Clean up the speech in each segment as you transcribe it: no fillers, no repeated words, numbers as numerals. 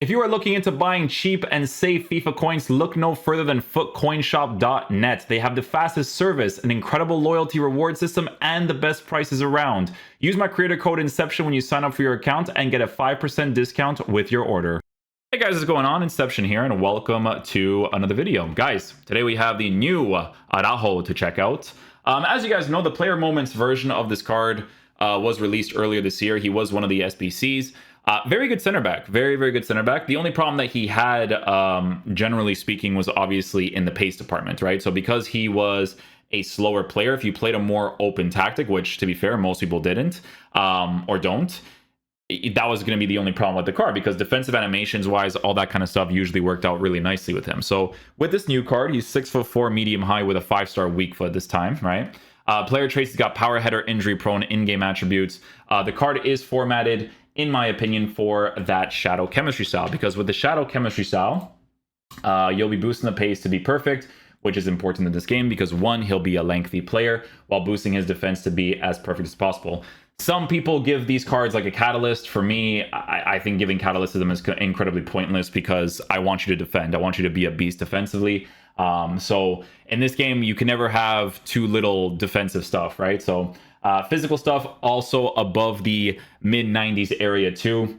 If you are looking into buying cheap and safe FIFA coins, look no further than footcoinshop.net. They have the fastest service, an incredible loyalty reward system, and the best prices around. Use my creator code Inception when you sign up for your account and get a 5% discount with your order. Hey guys, what's going on? Inception here, and welcome to another video. Guys, today we have the new Araujo to check out. As you guys know, the player moments version of this card was released earlier this year. He was one of the SBCs. Very good center back. Very good center back. The only problem that he had, generally speaking, was obviously in the pace department, right? So because he was a slower player, if you played a more open tactic, which to be fair, most people didn't or don't, that was going to be the only problem with the card, because defensive animations wise, all that kind of stuff usually worked out really nicely with him. So with this new card, he's 6'4", medium high with a 5-star weak foot this time, right? Player traits, he's got power, header, injury prone, in-game attributes. The card is formatted, in my opinion, for that shadow chemistry style, because with the shadow chemistry style, you'll be boosting the pace to be perfect, which is important in this game because one, he'll be a lengthy player while boosting his defense to be as perfect as possible. Some people give these cards like a catalyst. For me, I think giving catalyst to them is incredibly pointless because I want you to defend. I want you to be a beast defensively. So in this game, you can never have too little defensive stuff, right? So physical stuff also above the mid-90s area too,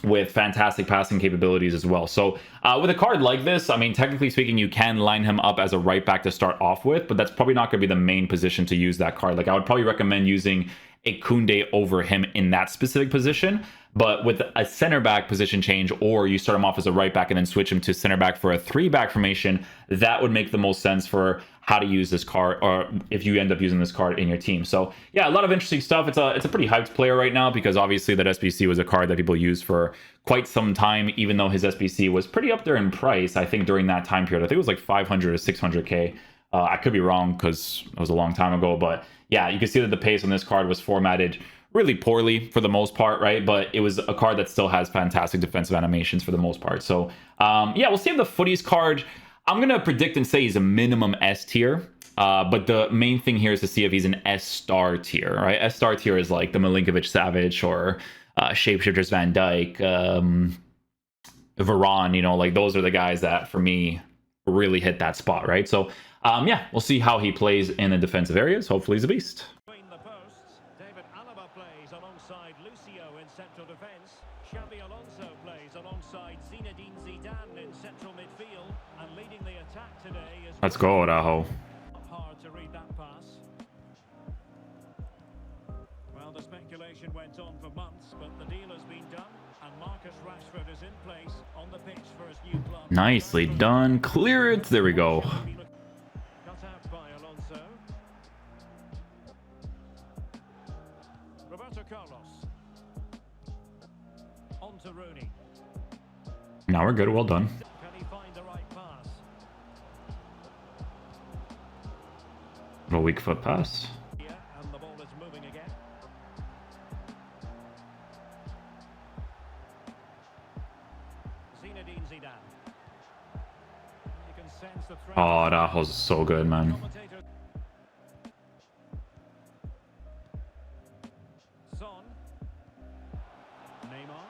with fantastic passing capabilities as well. So with a card like this, I mean, technically speaking, you can line him up as a right back to start off with, but that's probably not going to be the main position to use that card. Like, I would probably recommend using a Koundé over him in that specific position. But with a center back position change, or you start him off as a right back and then switch him to center back for a 3-back formation, that would make the most sense for how to use this card, or if you end up using this card in your team. So yeah, a lot of interesting stuff. It's a pretty hyped player right now, because obviously that SBC was a card that people used for quite some time, even though his SBC was pretty up there in price. I think during that time period, I think it was like 500 or 600k. I could be wrong because it was a long time ago, but yeah, you can see that the pace on this card was formatted really poorly for the most part, right? But it was a card that still has fantastic defensive animations for the most part. So yeah, we'll see if the Futties card, I'm gonna predict and say he's a minimum S tier, but the main thing here is to see if he's an S-star tier, right? S-star tier is like the Milinkovic-Savic or Shapeshifters Van Dijk, Varane, you know, like those are the guys that for me really hit that spot, right? So yeah, we'll see how he plays in the defensive areas. Hopefully he's a beast. Let's go, Araujo. Hard to read that pass. Well, the speculation went on for months, but the deal has been done, and Marcus Rashford is in place on the pitch for his new club. Nicely done. Clear it. There we go. Cut out by Alonso. Roberto Carlos. On to Rooney. Now we're good. Well done. Can he find the right pass? A weak foot pass. Yeah, and the ball is moving again. Zinedine Zidane. You can sense the threat. Oh, Araujo's so good, man. Son. Neymar.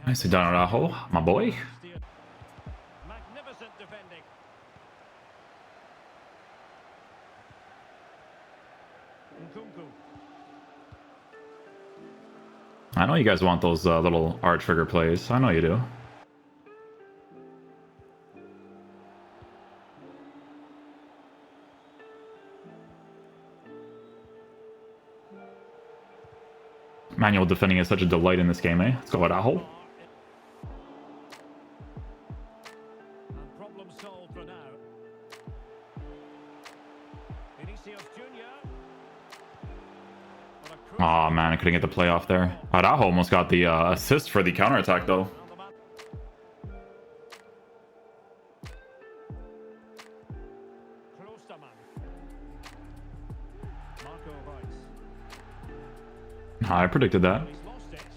Nicely done, Araujo, my boy. Magnificent defending. Nkunku. I know you guys want those little R trigger plays. I know you do. Manual defending is such a delight in this game, eh? Let's go, Araujo. Problem solved for now. Vinicius Junior. Oh man, I couldn't get the play off there. Araujo almost got the assist for the counterattack though. I predicted that.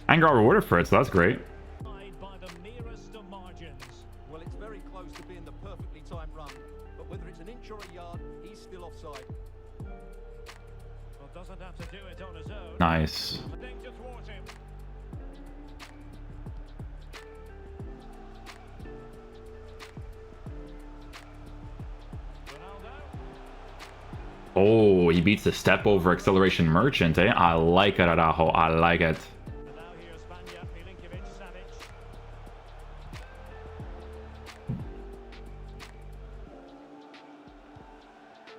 And got rewarded for it, so that's great. By the merest of margins. Well, it's very close to being the perfectly timed run, but whether it's an inch or a yard, he's still offside. Well, doesn't have to do it on his own. Nice. Thing to thwart him. Oh, he beats the step over acceleration merchant, eh? I like it, Araujo. I like it. And now here's Spania, Milinkovic-Savic.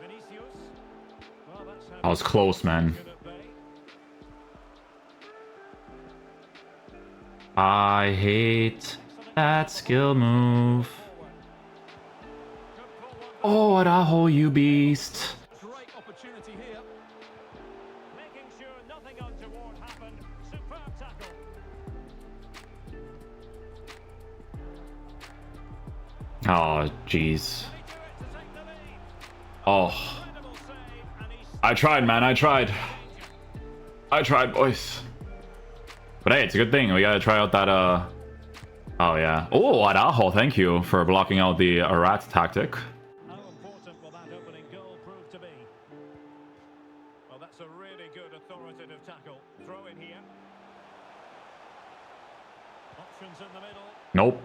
Vinicius. Well, that's how That was close, man. good at bay. I hate that skill move. Oh, Araujo, you beast. Great opportunity here. Making sure nothing untoward happened. Superb tackle. Oh, jeez. They do it to take the lead. Oh, Incredible save, and he's I tried, man. I tried. I tried, boys. But hey, it's a good thing. We gotta try out that, Oh, yeah. Oh, Araujo, thank you for blocking out the rat tactic. How important will that opening goal prove to be? Well, that's a really good authoritative tackle. Throw in here. Options in the middle. Nope.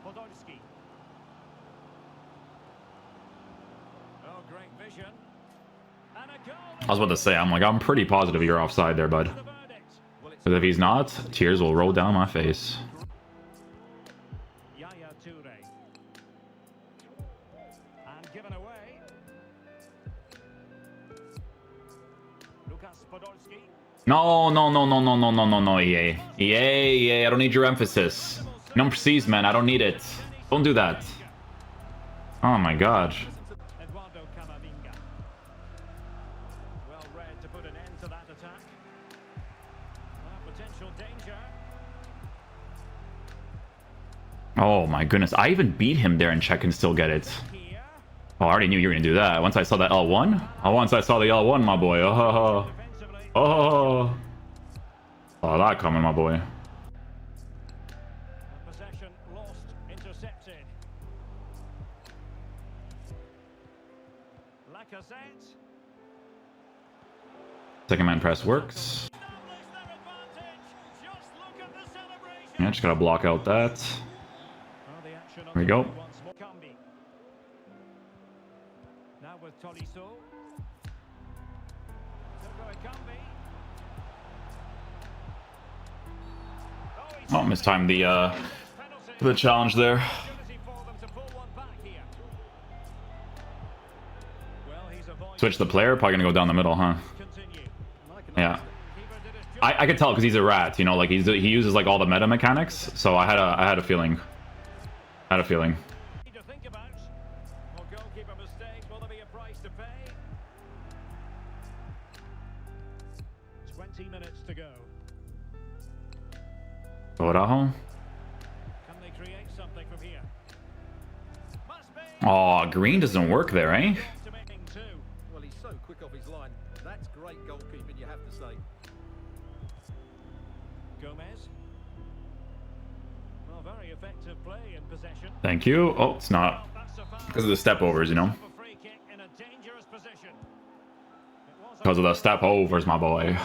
Podolski. Oh, great vision. And a goal. I was about to say, I'm pretty positive you're offside there, bud. The verdict. Because if he's not, tears will roll down my face. Yaya Toure. And given away. Lucas Podolski. No, no, no, no, no, no, no, no, no, EA. EA, I don't need your emphasis. Non precise, man, I don't need it. Don't do that. Oh my god. Eduardo Camavinga. Well read to put an end to that attack. Potential danger. Oh my goodness, I even beat him there and check and still get it. Here. Oh, I already knew you were gonna do that. Once I saw that L1. Oh, once I saw the L1, my boy. Oh, Defensively. oh. Oh, that coming, my boy. Possession lost. Intercepted. Lacazette. Second man press works. Establish their advantage. Just look at the celebration. Yeah, just gotta block out that. The action There we go. once more. Cambi. Now with Tolisso. Toko Ekambi. Oh, mistimed the challenge there. Opportunity for them to pull one back here. Well, he's avoided. Switch the player, probably gonna go down the middle, huh? Continue. Yeah. Keeper did his job. I could tell because he's a rat, you know, like he uses like all the meta mechanics, so I had a feeling. I had a feeling. To think about. Well, goalkeeper mistake. Will there be a price to pay? 20 minutes to go. Araujo. Can they create something from here? Must be. Oh, green doesn't work there, eh? Estimating two. Well, he's so quick off his line. That's great goalkeeping, you have to say. Gomez. Well, very effective play in possession. Thank you. Oh, it's not. That's a foul. Because of the step overs, you know? A free kick in a dangerous position. It was a Because of the step overs, my boy. save.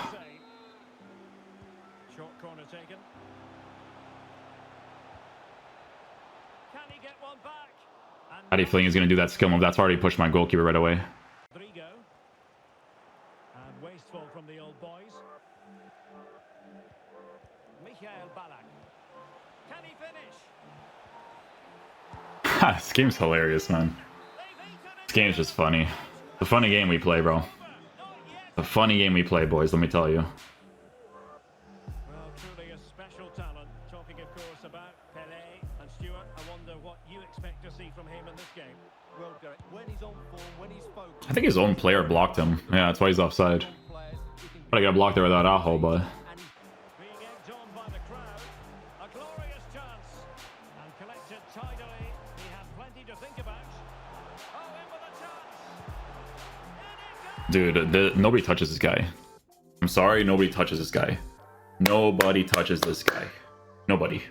Short corner taken. Can he get one back? And How do you feeling he's gonna do that skill move? That's already pushed my goalkeeper right away. Rodrigo. And wasteful from the old boys. Michael Ballack. Can he finish? This game's hilarious, man. They've eaten it. This game's just funny. The funny game we play, bro. Not yet. The funny game we play, boys, let me tell you. Well, truly a special talent. Talking, of course, about Pelé and Stewart. I wonder what you expect to see from him in this game. Well, Derek, when he's on form, when he's focused, I think his own player blocked him. Yeah, that's why he's offside. players, he can But I got blocked there without Araujo, but... and he's Being egged on by the crowd. A glorious chance. And collected tidily. He had plenty to think about. Oh, in with a chance. In it goes. Dude, nobody touches this guy. I'm sorry, nobody touches this guy. Nobody touches this guy. Nobody.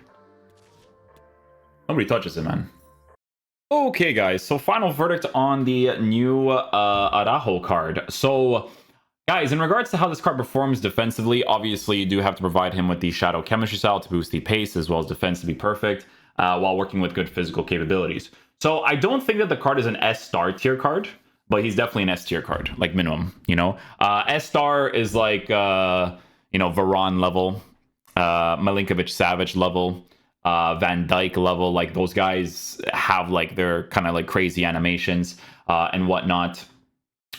Nobody touches him, man. Okay, guys, so final verdict on the new Araujo card. So, guys, in regards to how this card performs defensively, obviously you do have to provide him with the Shadow Chemistry style to boost the pace as well as defense to be perfect. while working with good physical capabilities. So I don't think that the card is an S star tier card, but he's definitely an S tier card, like minimum, you know? S star is like, you know, Varane level, Milinkovic Savage level, Van Dijk level. Like those guys have like their kind of like crazy animations and whatnot.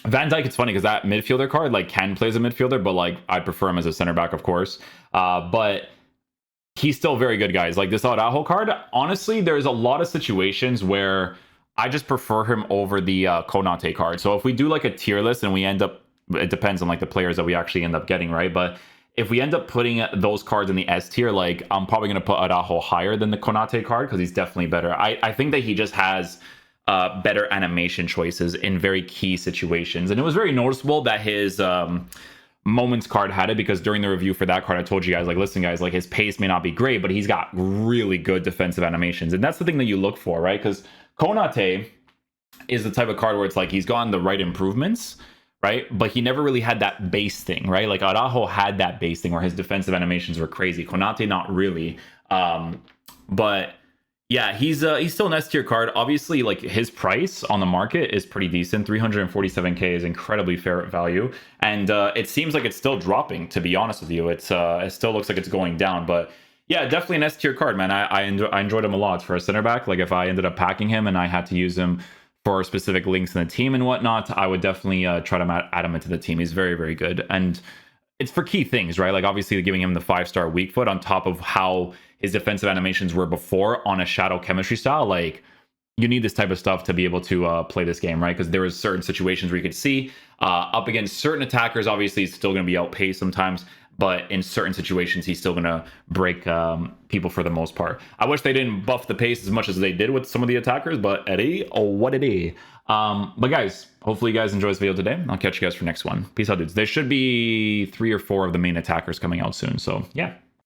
Van Dijk, it's funny because that midfielder card like can play as a midfielder, but like I prefer him as a center back, of course. But he's still very good, guys. Like this Araujo card, honestly, there's a lot of situations where I just prefer him over the Konate card. So if we do like a tier list and we end up, it depends on like the players that we actually end up getting, right? But if we end up putting those cards in the S tier, like I'm probably going to put Araujo higher than the Konate card because he's definitely better. I think that he just has better animation choices in very key situations. And it was very noticeable that his moments card had it, because during the review for that card I told you guys, like, listen guys, like his pace may not be great, but he's got really good defensive animations, and that's the thing that you look for, right? Because Konate is the type of card where it's like he's gotten the right improvements, right? But he never really had that base thing, right? Like Araujo had that base thing where his defensive animations were crazy. Konate not really. But yeah, he's still an S tier card. Obviously, like his price on the market is pretty decent. 347k is incredibly fair value, and it seems like it's still dropping. To be honest with you, it still looks like it's going down. But yeah, definitely an S tier card, man. I enjoyed him a lot for a center back. Like if I ended up packing him and I had to use him for specific links in the team and whatnot, I would definitely try to add him into the team. He's very, very good, and it's for key things, right? Like obviously giving him the 5-star weak foot on top of how his defensive animations were before on a shadow chemistry style. Like you need this type of stuff to be able to play this game, right? Because there was certain situations where you could see up against certain attackers, obviously he's still going to be outpaced sometimes, but in certain situations he's still going to break people for the most part. I wish they didn't buff the pace as much as they did with some of the attackers, but Eddie, oh what it is. But guys, hopefully you guys enjoy this video today. I'll catch you guys for next one. Peace out, dudes. There should be 3 or 4 of the main attackers coming out soon, so yeah.